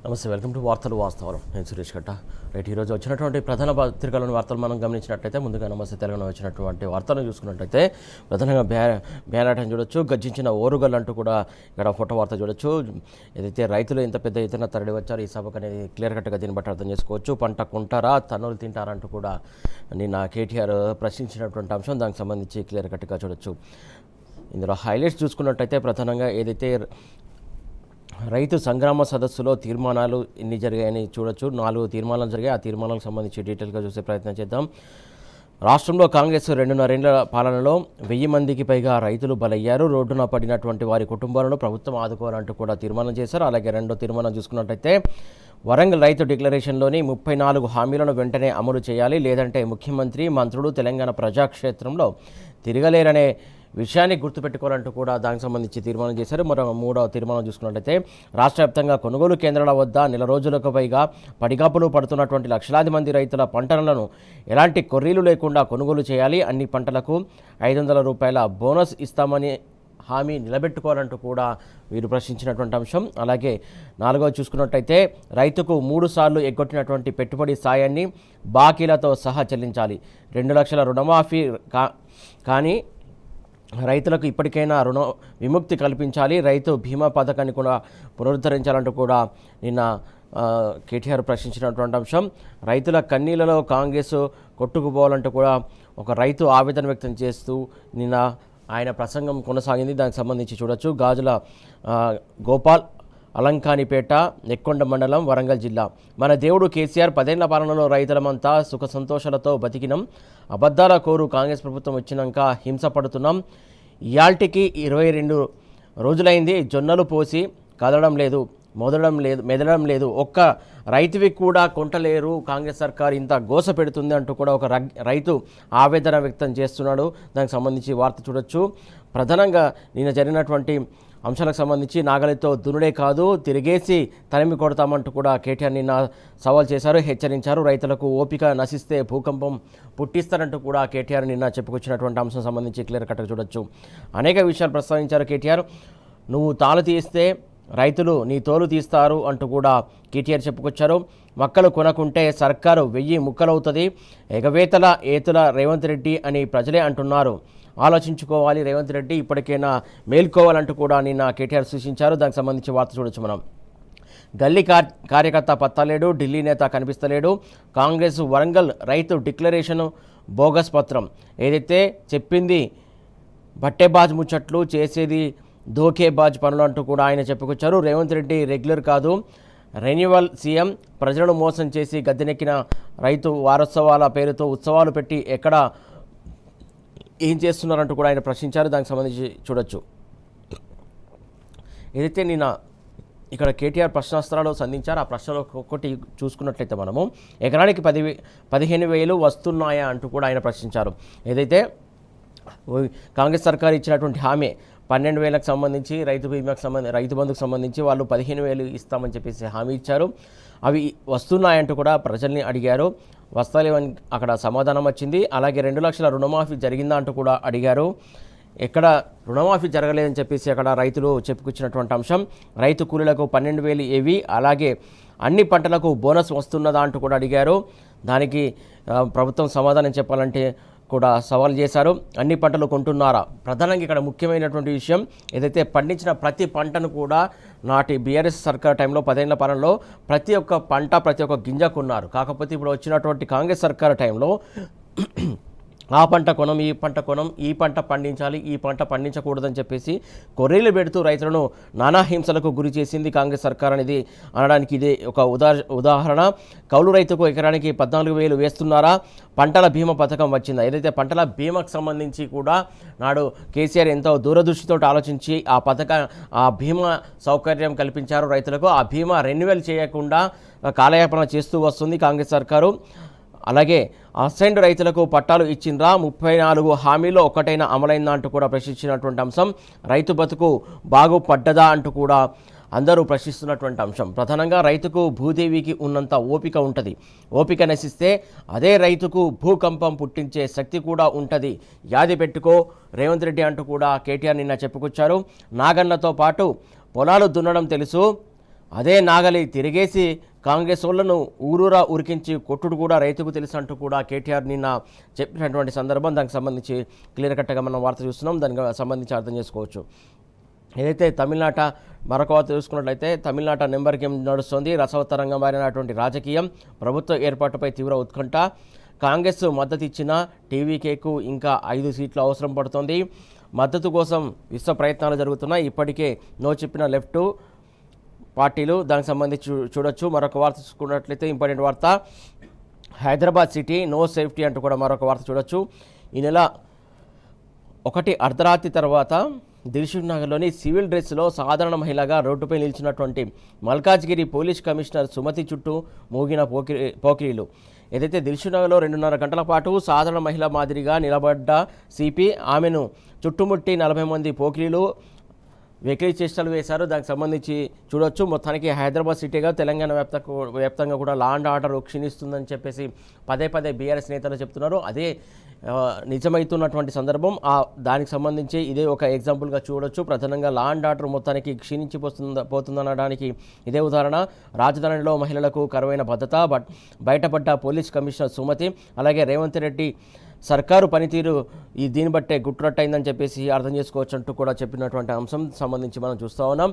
నమస్తే, welcome to వార్తలు వాస్తవాలు. నేను సురేష్ కట్ట. రైట్, ఈరోజు వచ్చినటువంటి ప్రధాన పత్రికలోని వార్తలు మనం గమనించినట్లయితే ముందుగా నమస్తే తెలంగాణ వచ్చినటువంటి వార్తలను చూసుకున్నట్లయితే ప్రధానంగా బ్యానటం చూడొచ్చు. గర్జించిన ఓరుగల్ అంటూ కూడా ఇక్కడ ఫోటో వార్త చూడొచ్చు. ఏదైతే రైతులు ఎంత పెద్ద ఎత్తున తరలి వచ్చారు ఈ సభకు అనేది క్లియర్ కట్గా దీన్ని బట్టి అర్థం చేసుకోవచ్చు. పంట కొంటారా, తన్నులు తింటారా అంటూ కూడా నిన్న కేటీఆర్ ప్రశ్నించినటువంటి అంశం, దానికి సంబంధించి క్లియర్ కట్గా చూడొచ్చు. ఇందులో హైలైట్స్ చూసుకున్నట్టయితే ప్రధానంగా ఏదైతే రైతు సంగ్రామ సదస్సులో తీర్మానాలు ఎన్ని జరిగాయని చూడొచ్చు. 4 తీర్మానాలు జరిగాయి. ఆ తీర్మానాలకు సంబంధించి డీటెయిల్గా చూసే ప్రయత్నం చేద్దాం. రాష్ట్రంలో కాంగ్రెస్ 2.5 ఏళ్ల పాలనలో 1000 మందికి పైగా రైతులు బలయ్యారు. రోడ్డున పడినటువంటి వారి కుటుంబాలను ప్రభుత్వం ఆదుకోవాలంటూ కూడా తీర్మానం చేశారు. అలాగే రెండో తీర్మానం చూసుకున్నట్టయితే వరంగల్ రైతు డిక్లరేషన్లోని 34 హామీలను వెంటనే అమలు చేయాలి, లేదంటే ముఖ్యమంత్రి మంత్రులు తెలంగాణ ప్రజాక్షేత్రంలో తిరగలేరనే విషయాన్ని గుర్తుపెట్టుకోవాలంటూ కూడా దానికి సంబంధించి తీర్మానం చేశారు. మరో 3వ తీర్మానం చూసుకున్నట్లయితే రాష్ట్ర వ్యాప్తంగా కొనుగోలు కేంద్రాల వద్ద నెల రోజులకు పైగా పడిగాపులు పడుతున్నటువంటి లక్షలాది మంది రైతుల పంటలను ఎలాంటి కొర్రీలు లేకుండా కొనుగోలు చేయాలి, అన్ని పంటలకు 500 రూపాయల బోనస్ ఇస్తామని హామీ నిలబెట్టుకోవాలంటూ కూడా వీరు ప్రశ్నించినటువంటి అంశం. అలాగే 4వ చూసుకున్నట్టయితే రైతుకు 3 సార్లు ఎగ్గొట్టినటువంటి పెట్టుబడి సాయాన్ని బాకీలతో సహా చెల్లించాలి, 2 లక్షల రుణమాఫీ కానీ రైతులకు ఇప్పటికైనా రుణ విముక్తి కల్పించాలి, రైతు బీమా పథకాన్ని కూడా పునరుద్ధరించాలంటూ కూడా నిన్న కేటీఆర్ ప్రశ్నించినటువంటి అంశం. రైతుల కన్నీళ్లలో కాంగ్రెస్ కొట్టుకుపోవాలంటూ కూడా ఒక రైతు ఆవేదన వ్యక్తం చేస్తూ నిన్న ఆయన ప్రసంగం కొనసాగింది. దానికి సంబంధించి చూడొచ్చు. గాజుల గోపాల్, అలంకానిపేట, నెక్కొండ మండలం, వరంగల్ జిల్లా. మన దేవుడు కేసీఆర్ 10 ఏళ్ల పాలనలో రైతులమంతా సుఖ సంతోషాలతో బతికినాం. అబద్ధాల కోరు కాంగ్రెస్ ప్రభుత్వం వచ్చినాక హింస పడుతున్నాం. ఇయాల్టికి 22 రోజులైంది, జొన్నలు పోసి కదలడం లేదు, మెదలడం లేదు, ఒక్క రైతువి కూడా కొంటలేరు, కాంగ్రెస్ సర్కార్ ఇంత గోస పెడుతుంది అంటూ కూడా ఒక రైతు ఆవేదన వ్యక్తం చేస్తున్నాడు. దానికి సంబంధించి వార్త చూడొచ్చు. ప్రధానంగా నిన్న జరిగినటువంటి అంశాలకు సంబంధించి నాగలితో దున్నుడే కాదు తిరిగేసి తరిమి కొడతామంటూ కూడా కేటీఆర్ నిన్న సవాల్ చేశారు, హెచ్చరించారు. రైతులకు ఓపిక నశిస్తే భూకంపం పుట్టిస్తారంటూ కూడా కేటీఆర్ నిన్న చెప్పుకొచ్చినటువంటి అంశం సంబంధించి క్లియర్ కట్గా చూడొచ్చు. అనేక విషయాలు ప్రస్తావించారు కేటీఆర్. నువ్వు తాళు తీస్తే రైతులు నీ తోలు తీస్తారు అంటూ కూడా కేటీఆర్ చెప్పుకొచ్చారు. మక్కలు కొనకుంటే సర్కారు 1000 ముక్కలవుతుంది, ఎగవేతల ఏతుల రేవంత్ రెడ్డి అని ప్రజలే అంటున్నారు, ఆలోచించుకోవాలి రేవంత్ రెడ్డి, ఇప్పటికైనా మేల్కోవాలంటూ కూడా నిన్న కేటీఆర్ సూచించారు. దానికి సంబంధించి వార్త చూడొచ్చు మనం. గల్లీ కార్యకర్త పత్తలేడు, ఢిల్లీ నేత కనిపిస్తలేడు, కాంగ్రెస్ వరంగల్ రైతు డిక్లరేషన్ బోగస్ పత్రం, ఏదైతే చెప్పింది బట్టేబాజ్ ముచ్చట్లు, చేసేది దోకేబాజ్ పనులు అంటూ కూడా ఆయన చెప్పుకొచ్చారు. రేవంత్ రెడ్డి రెగ్యులర్ కాదు, రెన్యువల్ సీఎం, ప్రజలను మోసం చేసి గద్దెనెక్కిన రైతు వారోత్సవాల పేరుతో ఉత్సవాలు పెట్టి ఎక్కడ ఏం చేస్తున్నారంటూ కూడా ఆయన ప్రశ్నించారు. దానికి సంబంధించి చూడొచ్చు. ఏదైతే నిన్న ఇక్కడ కేటీఆర్ ప్రశ్నాస్త్రాలు సంధించారు. ఆ ప్రశ్నలు ఒక్కొక్కటి చూసుకున్నట్లయితే మనము ఎకరానికి 15,000 వస్తున్నాయా అంటూ కూడా ఆయన ప్రశ్నించారు. ఏదైతే కాంగ్రెస్ సర్కార్ ఇచ్చినటువంటి హామీ 12,000కు సంబంధించి రైతు బీమాకు రైతు బంధుకు సంబంధించి వాళ్ళు 15,000 ఇస్తామని చెప్పేసి హామీ ఇచ్చారు. అవి వస్తున్నాయంటూ కూడా ప్రజల్ని అడిగారు. వస్తాలేవని అక్కడ సమాధానం వచ్చింది. అలాగే 2 లక్షల రుణమాఫీ జరిగిందా అంటూ కూడా అడిగారు. ఎక్కడ రుణమాఫీ జరగలేదని చెప్పేసి అక్కడ రైతులు చెప్పుకొచ్చినటువంటి అంశం. రైతు కూలీలకు 12,000 ఏవి, అలాగే అన్ని పంటలకు బోనస్ వస్తున్నదా అంటూ కూడా అడిగారు. దానికి ప్రభుత్వం సమాధానం చెప్పాలంటే కూడా సవాల్ చేశారు. అన్ని పంటలు కొంటున్నారా? ప్రధానంగా ఇక్కడ ముఖ్యమైనటువంటి విషయం, ఏదైతే పండించిన ప్రతి పంటను కూడా నాటి బీఆర్ఎస్ సర్కార్ టైంలో 10 ఏళ్ల పాలనలో ప్రతి ఒక్క పంట ప్రతి ఒక్క గింజ కొన్నారు. కాకపోతే ఇప్పుడు వచ్చినటువంటి కాంగ్రెస్ సర్కార్ టైంలో ఆ పంట కొనం, ఈ పంట కొనం, ఈ పంట పండించాలి, ఈ పంట పండించకూడదని చెప్పేసి కొర్రీలు పెడుతూ రైతులను నానా హింసలకు గురి చేసింది కాంగ్రెస్ సర్కార్ అనేది అనడానికి ఇదే ఒక ఉదాహరణ. కౌలు రైతుకు ఎకరానికి 14,000 వేస్తున్నారా? పంటల బీమా పథకం వచ్చిందా? ఏదైతే పంటల బీమాకు సంబంధించి కూడా నాడు కేసీఆర్ ఎంతో దూరదృష్టితో ఆలోచించి ఆ బీమా సౌకర్యం కల్పించారు రైతులకు. ఆ బీమా రెన్యువల్ చేయకుండా కాలయాపన చేస్తూ వస్తుంది కాంగ్రెస్ సర్కారు. అలాగే అసైన్డ్ రైతులకు పట్టాలు ఇచ్చిండ్రా? 34 హామీలో ఒక్కటైనా అమలైందా అంటూ కూడా ప్రశ్నించినటువంటి అంశం. రైతు బతుకు బాగుపడ్డదా అంటూ కూడా అందరూ ప్రశ్నిస్తున్నటువంటి అంశం. ప్రధానంగా రైతుకు భూదేవికి ఉన్నంత ఓపిక ఉంటుంది, ఓపిక నశిస్తే అదే రైతుకు భూకంపం పుట్టించే శక్తి కూడా ఉంటుంది, యాది పెట్టుకో రేవంత్ రెడ్డి అంటూ కూడా కేటీఆర్ నిన్న చెప్పుకొచ్చారు. నాగన్లతో పాటు పొలాలు దున్నడం తెలుసు, అదే నాగలి తిరిగేసి కాంగ్రెస్ వాళ్ళను ఊరూరా ఉరికించి కొట్టుడు కూడా రైతుకు తెలుసు అంటూ కూడా కేటీఆర్ నిన్న చెప్పినటువంటి సందర్భం. దానికి సంబంధించి క్లియర్ కట్గా మనం వార్త చూస్తున్నాం. దానికి సంబంధించి అర్థం చేసుకోవచ్చు. ఏదైతే తమిళనాట మరొక వార్త చూసుకున్నట్లయితే తమిళనాట నెంబర్ గేమ్ నడుస్తుంది. రసవత్తరంగా మారినటువంటి రాజకీయం, ప్రభుత్వ ఏర్పాటుపై తీవ్ర ఉత్కంఠ. కాంగ్రెస్ మద్దతు ఇచ్చిన టీవీకేకు ఇంకా 5 సీట్లు అవసరం పడుతుంది. మద్దతు కోసం విశ్వ ప్రయత్నాలు జరుగుతున్నాయి. ఇప్పటికే నో చెప్పిన లెఫ్ట్ పార్టీలు. దానికి సంబంధించి చూడొచ్చు. మరొక వార్త చూసుకున్నట్లయితే ఇంపార్టెంట్ వార్త, హైదరాబాద్ సిటీ నో సేఫ్టీ అంటూ కూడా మరొక వార్త చూడొచ్చు. ఈ నెల 1 అర్ధరాత్రి తర్వాత దిల్సుఖ్ నగర్లోని సివిల్ డ్రెస్లో సాధారణ మహిళగా రోడ్డుపై నిలిచినటువంటి మల్కాజ్గిరి పోలీస్ కమిషనర్ సుమతి చుట్టూ మోగిన పోకిరీలు. ఏదైతే దిల్సుఖ్ నగర్లో 2.5 గంటల పాటు సాధారణ మహిళ మాదిరిగా నిలబడ్డ సిపి ఆమెను చుట్టుముట్టి 40 మంది పోకిరీలు వెకిలి చేష్టలు వేశారు. దానికి సంబంధించి చూడొచ్చు. మొత్తానికి హైదరాబాద్ సిటీగా తెలంగాణ వ్యాప్తంగా కూడా లా అండ్ ఆర్డర్ క్షీణిస్తుందని చెప్పేసి పదే బీఆర్ఎస్ నేతలు చెప్తున్నారు. అదే నిజమవుతున్నటువంటి సందర్భం. దానికి సంబంధించి ఇదే ఒక ఎగ్జాంపుల్గా చూడొచ్చు. ప్రధానంగా లా అండ్ ఆర్డర్ మొత్తానికి క్షీణించి పోతుందనడానికి ఇదే ఉదాహరణ. రాజధానిలో మహిళలకు కరువైన భద్రత, బయటపడ్డ పోలీస్ కమిషనర్ సుమతి, అలాగే రేవంత్ రెడ్డి సర్కారు పనితీరు దీన్ని బట్టే గుట్టురట్టయిందని చెప్పేసి అర్థం చేసుకోవచ్చు అంటూ కూడా చెప్పినటువంటి అంశం సంబంధించి మనం చూస్తూ ఉన్నాం.